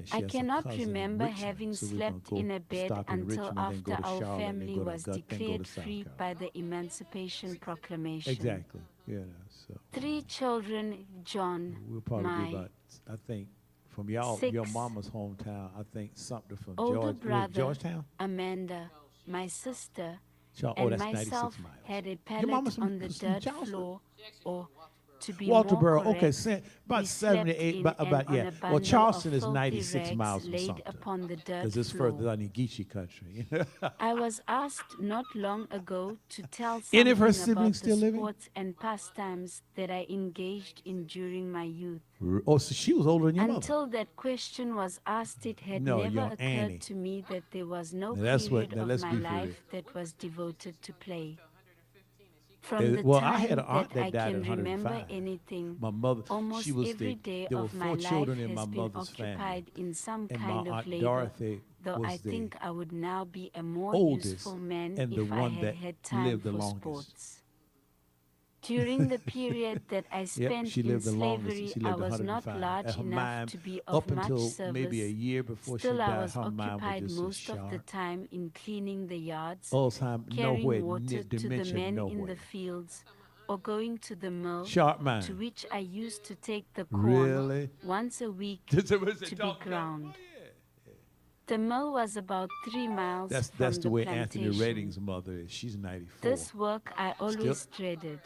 and I she has a cannot cousin in remember Richmond. having So we're gonna slept go in a bed stop in until Richmond, then go after to our Charlotte, then family go to was then go to declared South free Carolina. by the Emancipation Proclamation. Exactly. So 3 children, John, we'll probably be my about, I think, from y'all, your six mama's hometown. I think something from older George. Was it brother, Georgetown? Amanda, my sister, Oh, and that's 96 myself miles. had a Your pallet mama's from, on the from dirt Charleston? floor, or to be more Walterboro. Okay, correct, about we 78, slept in and yeah. on a Well, bundle of Charleston is filthy 96 rags miles from laid Sumter upon the because dirt it's further floor. than the Geechee country. I was asked not long ago to tell Any of her something siblings about the still living? sports and pastimes that I engaged in during my youth. Oh, so she was older than your mother. Until that question was asked, it had No, never your occurred Annie. to me that there was no Now that's what. period Now of let's my be for real. life that was devoted to play. From the Well, I had an time that aunt that I died at can remember 105. anything, My mother, she almost was every the. day There were of my 4 children life in my has been mother's family, occupied in some and my kind of aunt labor, Dorothy though I was the think I would now be a more oldest useful man and the if I one had that had time lived the for longest. sports. During the period that I Yep, spent she in lived the longest. slavery, She I lived was not 105. And large her enough mind, to be of up much until maybe a service. year before she Still, I died, was her mind was occupied just as most of the sharp. time in cleaning the yards, Alzheimer's, carrying nowhere, water to the dementia, men in the nowhere. fields, or going to the mill, Sharp to mind. which I used to take the corn Really? once a week Did somebody say to be talking about? Oh ground. yeah. The mill was about 3 miles That's from the the way Anthony plantation. Redding's mother is. She's 94. This work I Still. always dreaded.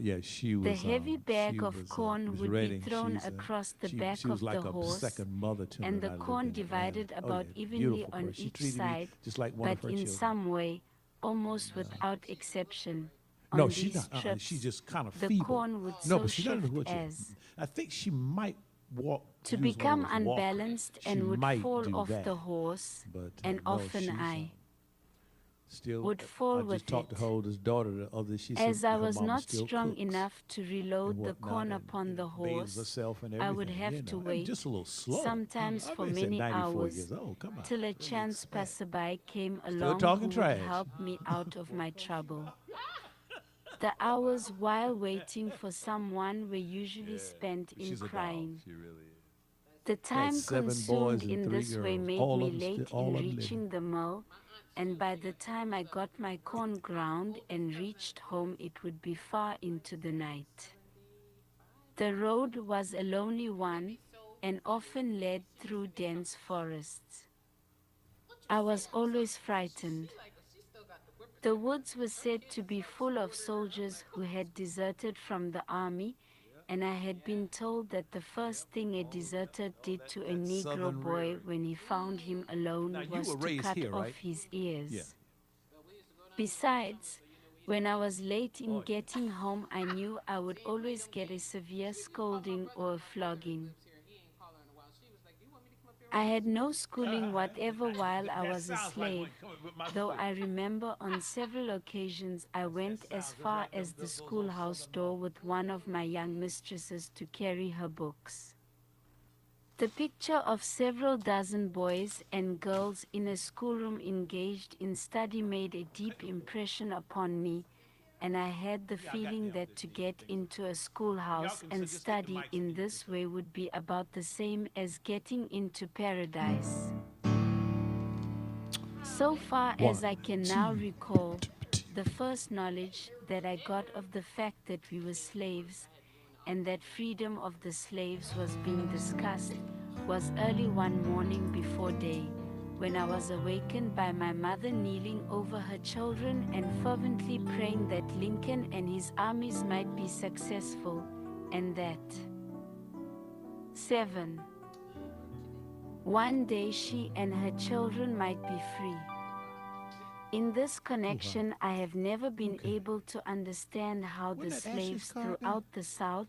Yeah, she The was. heavy She bag of was. corn Miss would be Redding. thrown across the She back was of the like a horse, second mother to me and when the I lived corn in Atlanta. divided Oh about yeah, evenly beautiful on person. She each treated me side, just like one of but her in children. some way, almost without exception. No, On she's these not. She's trips, just kind of the feeble. corn would No, so but she's not in a shift wheelchair. as I think she might walk. to Use one of become those walkers. unbalanced She and would might fall do off the that. horse, But and no, often she's I still. would fall I just with talked to her it. oldest daughter the other. She said As I her was mama not still strong cooks enough to and reload the whatnot, corn and upon the bathes horse, herself and I would everything. have to And wait, just a little slow. sometimes I for mean, said many 94 hours, years old. Come on, till a what do you chance expect? passerby came Still along who talking would trash. help me out of my trouble. The hours while waiting for someone were usually spent in She's a doll. crying. She really is. The Had time 7 boys consumed and in three this way girls. made All me of them still, late all in of them living. reaching the mill, and by the time I got my corn ground and reached home, it would be far into the night. The road was a lonely one and often led through dense forests. I was always frightened. The woods were said to be full of soldiers who had deserted from the army, and I had been told that the first thing a deserter did to a That Negro southern boy rearing. when he found him Now alone you was were to raised cut here, off right? his Yeah. ears. Besides, when I was late in getting home, I knew I would always get a severe scolding or a flogging. I had no schooling whatever while I That was a sounds like slave, one coming with my though foot. I remember on several occasions I went as far as the schoolhouse door with one of my young mistresses to carry her books. The picture of several dozen boys and girls in a schoolroom engaged in study made a deep impression upon me, and I had the feeling that to get into a schoolhouse and study in this way would be about the same as getting into paradise. So far as I can now recall, the first knowledge that I got of the fact that we were slaves and that freedom of the slaves was being discussed was early one morning before day, when I was awakened by my mother kneeling over her children and fervently praying that Lincoln and his armies might be successful, and that 7. One day she and her children might be free. In this connection, I have never been able to understand how the Wasn't that Ashley's slaves car again? throughout the South,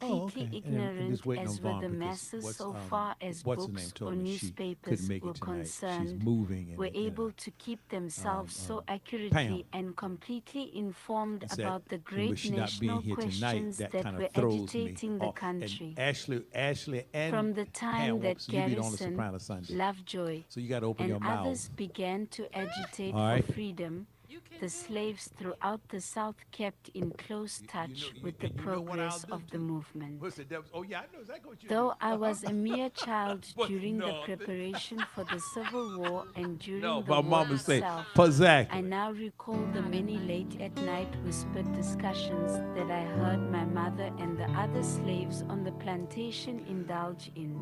Oh, completely okay. And just ignorant waiting on as were Vaughn the because masses so far as what's her name books told or me she couldn't newspapers make were it tonight. She's concerned, moving were and able to keep themselves so Pam. accurately and completely informed I said, about the and with great she not being national here tonight, questions that that kind were of throws me agitating the off. And country. Ashley and From the Pam time that Watson, you be on the Garrison, Soprano Sunday. Lovejoy, So you got to open and your mouth. others began to agitate All for right. freedom, the slaves throughout the South kept in close touch with the and you know what I'll progress do of the too? movement. What's the devil? Oh yeah, I know exactly what you Though do. I was a mere child But during the no, preparation for the Civil War and during no, the my war mama say, itself, I exactly. now recall the many late at night whispered discussions that I heard my mother and the other slaves on the plantation indulge in.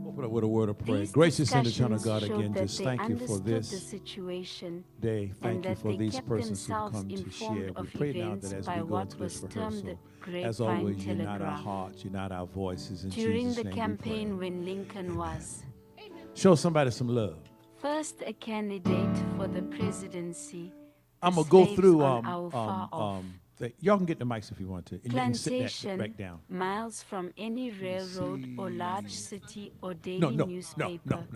Open up with a word of prayer. These Gracious and eternal discussions God, showed again, that just they thank you for understood the this situation day. and Thank you that for they these kept persons who themselves come to informed share. We of pray now events that as by we go what into this was termed the rehearsal, as grapevine always, unite our telegraph. hearts, unite our voices. In During Jesus' the name campaign we pray. when Lincoln was Show somebody some love. first a candidate for the presidency, I'm the gonna go slaves through on our far off y'all can get the mics if you want to, and you can sit that plantation, back down. miles from any railroad or large city or daily No, newspaper,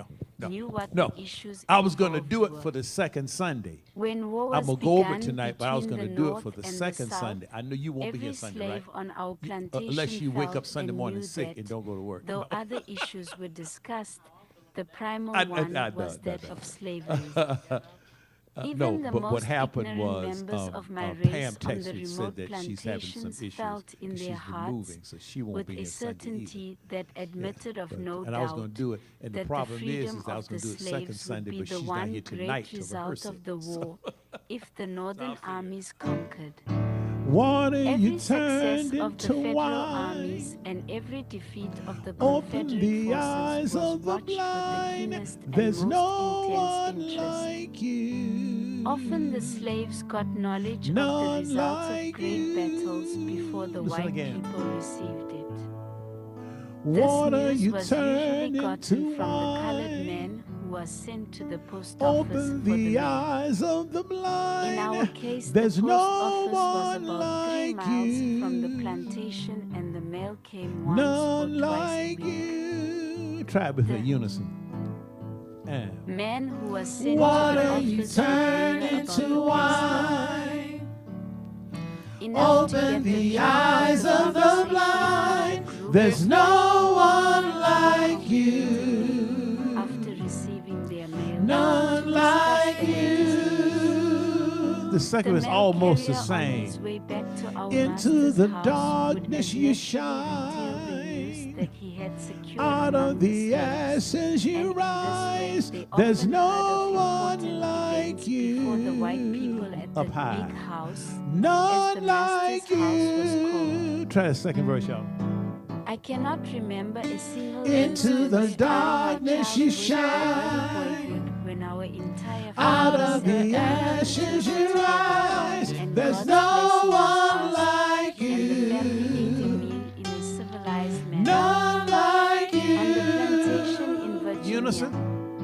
knew what no. the issues I was gonna involved do it were. for the second Sunday. When war I'm was gonna go over it begun tonight, but I was between gonna the do it North for the and the second South, Sunday. I know you won't be every here Sunday, right? slave on our plantation Unless you wake felt up Sunday and morning knew sick that, and don't go to work. though No. other issues were discussed, the primal I one know, was that no. of slavery. No, Even the but what most happened ignorant was members of my Pam race on the texted and remote said that she's having some plantations issues felt in because their she's been hearts moving, so she won't with be a here Sunday either. certainty that admitted of But- no and I was going doubt to do it, and the that the problem freedom is I was of going the to do it second slaves would Sunday, be but the she's not one here tonight great to result rehearse of it. the war if the northern armies conquered. Water you Every success turned of the into Federal wine. armies and every defeat of the Open Confederate the eyes forces was of the watched with the blind. keenest and There's most no one intense interest. like you. Often the slaves got knowledge of the None results like of great battles before the Listen white again. people received it. Water This news you was usually turned gotten into from the colored wine. men who was sent to the post office Open for the the mail. eyes of the blind. In our case, There's the post no office was one about 3 like miles from the you. plantation, and the mail came once None or twice a like week. you. Try it with a The- unison. Men who were sent Water to the you office would turned linger about into the place wine. enough to Open get the the eyes of the blind. There's no one like you. after receiving their mail. None to like discuss the latest news. you. The second The is mail almost the carrier on same. his way back to our Into master's the house darkness would you admit retail the news shine. that he had secured Out among of the slaves. ashes And you in this way, rise. they There's often no heard of one important like events before the white you. people at the Up high. big house, as None the like master's house was you. called. Try the second verse, y'all. I cannot remember a single Into the instance during my darkness you childhood or early shine. boyhood when our entire Out family of sat the down at the ashes table you together, rise. and There's God's no blessing was one asked, like and the family ate a you. meal in a civilized manner. None like On the plantation you. in Virginia, Unison.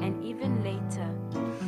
and even later,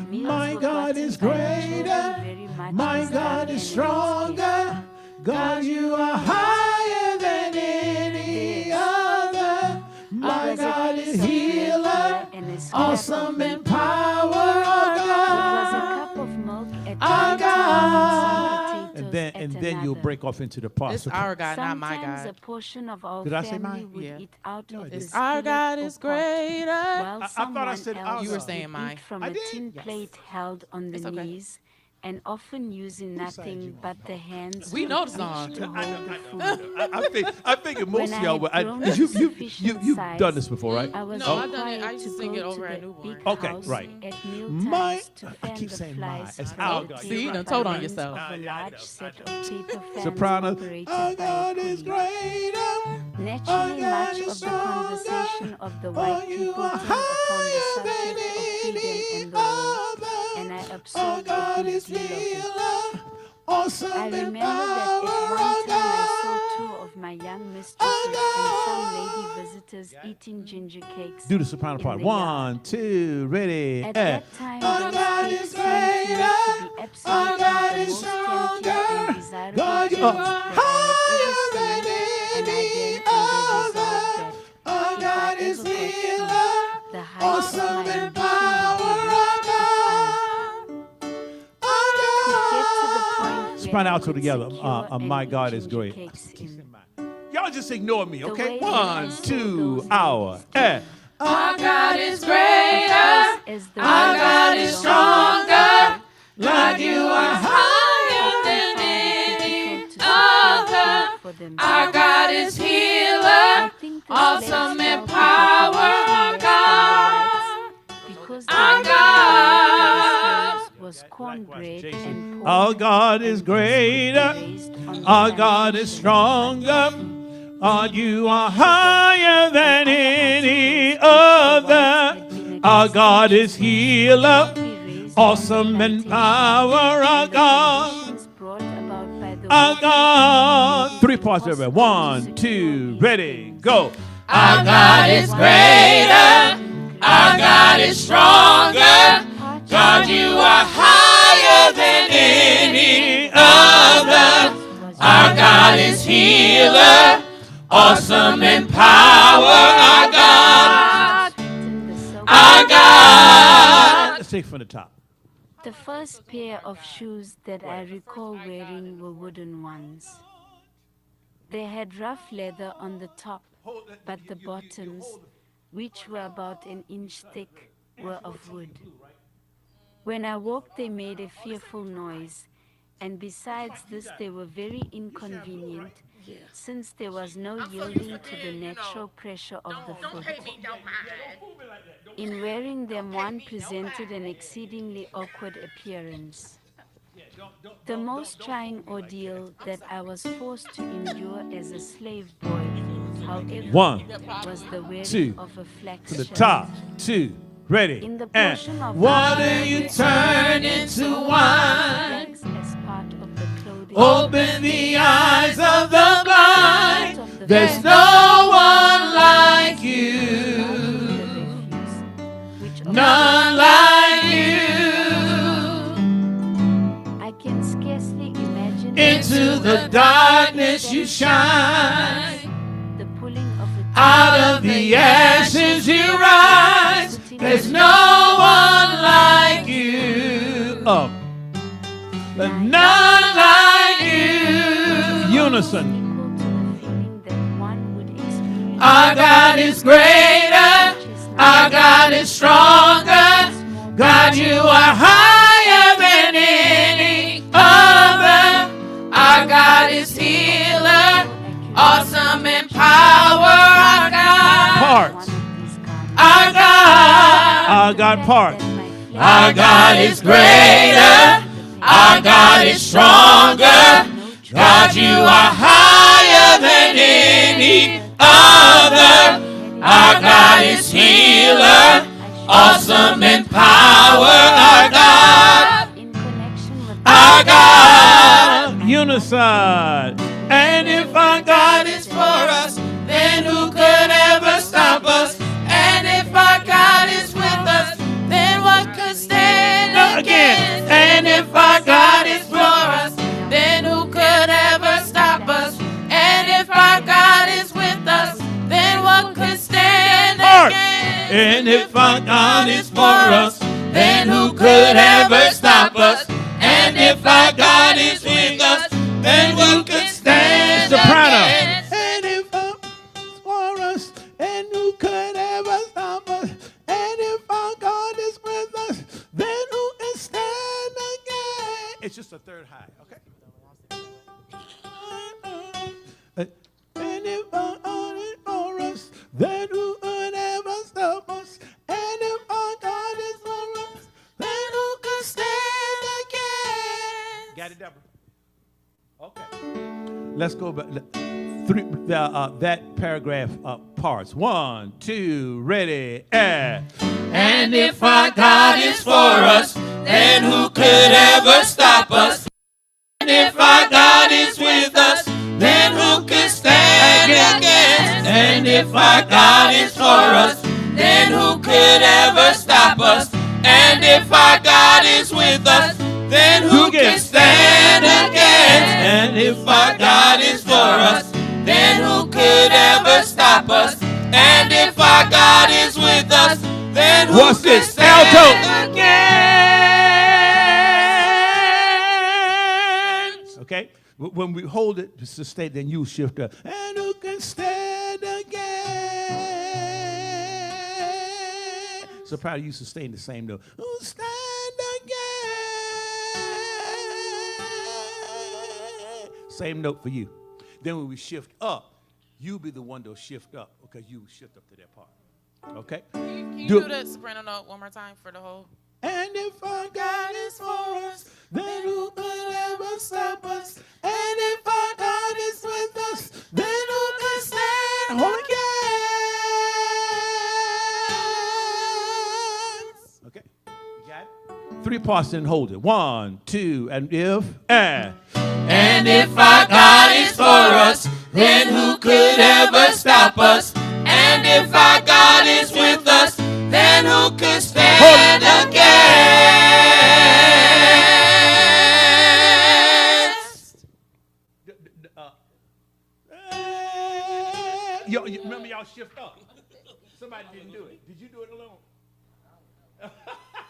meals My were God gotten is by the children greater. very much My as God young is and stronger. God, you are higher than any other. My God is healer. Awesome in power, our It was a God. cup of milk at Our one time God. and some potatoes And at then you'll another. break off into the part. It's our God, not my Sometimes a God. portion of our Did I say family mine? would Yeah. eat out No, I of the didn't. It's our skillet God or is pot, greater. while I thought I someone said our else You were would saying mine. eat from I a did? tin Yes. plate held on the It's okay. knees, and often using Whose side you nothing on? but the hands We to know the reach song. to I hold know, the food. I figured most When of I y'all had were. grown Because to you've sufficient done size, this before, right? I was No, Oh. I've done it. I required used to to sing go it over to at the Newborn. big Okay, house right. at meal My- times to I fan keep the saying flies my. It's from our the God. table See, you done by told on means yourself. of a I know. large set of paper fans Soprano. operated Our by a God is pulley. greater. Naturally, God much is of the conversation of the Oh, white you people are turned upon the higher than subject of freedom any and the war, other. and I Our absorbed a God good is deal of it. healer. Awesome I in remember power, that at our one time I saw God. two of my young mistresses and some lady visitors eating ginger cakes. Do the soprano in part. the yard. 1, 2, ready. At eh. that time, Our those God cakes is seemed to me greater. to be Our absolutely God the is most tempting and stronger. desirable God, you things are that I higher had ever than seen, and I any then and there resolved other. that Our if I God ever is got to healer. the height of Awesome my in ambition power, would be our reached if I could get to the point where Soprano I alto could together. secure My and God eat is ginger great. cakes in. Y'all just ignore me, The okay? way 1, that 2, those hour. ladies Our God is greater. As the Our world God was is no longer stronger. equal, God, you are higher for themselves. Our God is I healer, think the awesome slaves in felt power, that the our population less than the whites, because Our the bread for the God. slaves was cornbread and Our pork, God is and these could be greater. raised on the Our God is plantation, stronger. but You are higher than other any articles which the whites other. had been Our God is accustomed to healer, could be raised awesome on the in plantation, power. Our and the God, conditions brought about by the our war God. made it 3 parts of it. impossible to 1, secure 2, these ready, things. go. Our God is greater, our God is stronger. God, you are higher than any other. Our God is healer, awesome in power. Our God, our God. Let's take it from the top. The first pair of shoes that I recall wearing were wooden ones. They had rough leather on the top, but the bottoms, which were about an inch thick, were of wood. When I walked, they made a fearful noise, and besides this, they were very inconvenient, since there was no yielding to the natural pressure of the foot. In wearing them, one presented an exceedingly awkward appearance. The most trying ordeal that I was forced to endure as a slave boy, however, 1, was the wearing 2, of a flax from the shirt. top. 2, ready, In the and portion of water you turn into wine. flax as part of the clothing. Open the eyes of the blind. Part of the There's flax no one like was you. the refuse, which of None like you. I can scarcely imagine Into the darkness you shine. the pulling of the Out of the ashes you rise. There's no one like you. Oh, but none like you. Unison. equal to the feeling that one would experience. Our God is greater. Our God is stronger. God, you are higher than any other. Our God is healer, awesome in power. Our God, Parts. our God, Our God parts. our God is greater, our God is stronger. God, you are higher than any other. Our God is healer, awesome in power. Our God, In connection with our God. Unison. And if our God is For us, then who could ever stop us? And if our God is with us, then what could stand against? And if our God is for us, then who could ever stop us? And if our God is with us, then what could stand against? And if our God is for us, Then who could ever stop us? And if our God is with us, then who could stand Soprano. against? And if our God is for us, and who could ever stop us? And if our God is with us, then who can stand again? It's just a third high, okay? And if our God is for us, then who could ever stop us? And if our God is for us, then who can stand again? Got it, Deborah? Okay. Let's go back. That paragraph parts. 1, 2, ready, and. And if our God is for us, then who could ever stop us? And if our God is with us, then who could stand against? And if our God is for us, then who could ever stop us? And if our God is with us, then who can stand against? And if our God is for us, then who could ever stop us? And if our God is with us, then who What's could this? stand Alto. against? Okay? When we hold it to sustain, then you shift up. And who can stand again? So probably you sustain the same note. Who stand again? Same note for you. Then when we shift up, you be the one to shift up because you shift up to that part. Okay? Can you do the soprano note one more time for the whole? And if our God is for us, then who could ever stop us? And if our God is with us, then who can stand against? Okay, you got it? 3 parts and hold it. 1, 2, and if, and. And if our God is for us, then who could ever stop us? And if our God is with us, then who could stand against? Remember y'all shift up. Somebody didn't do it. Did you do it alone?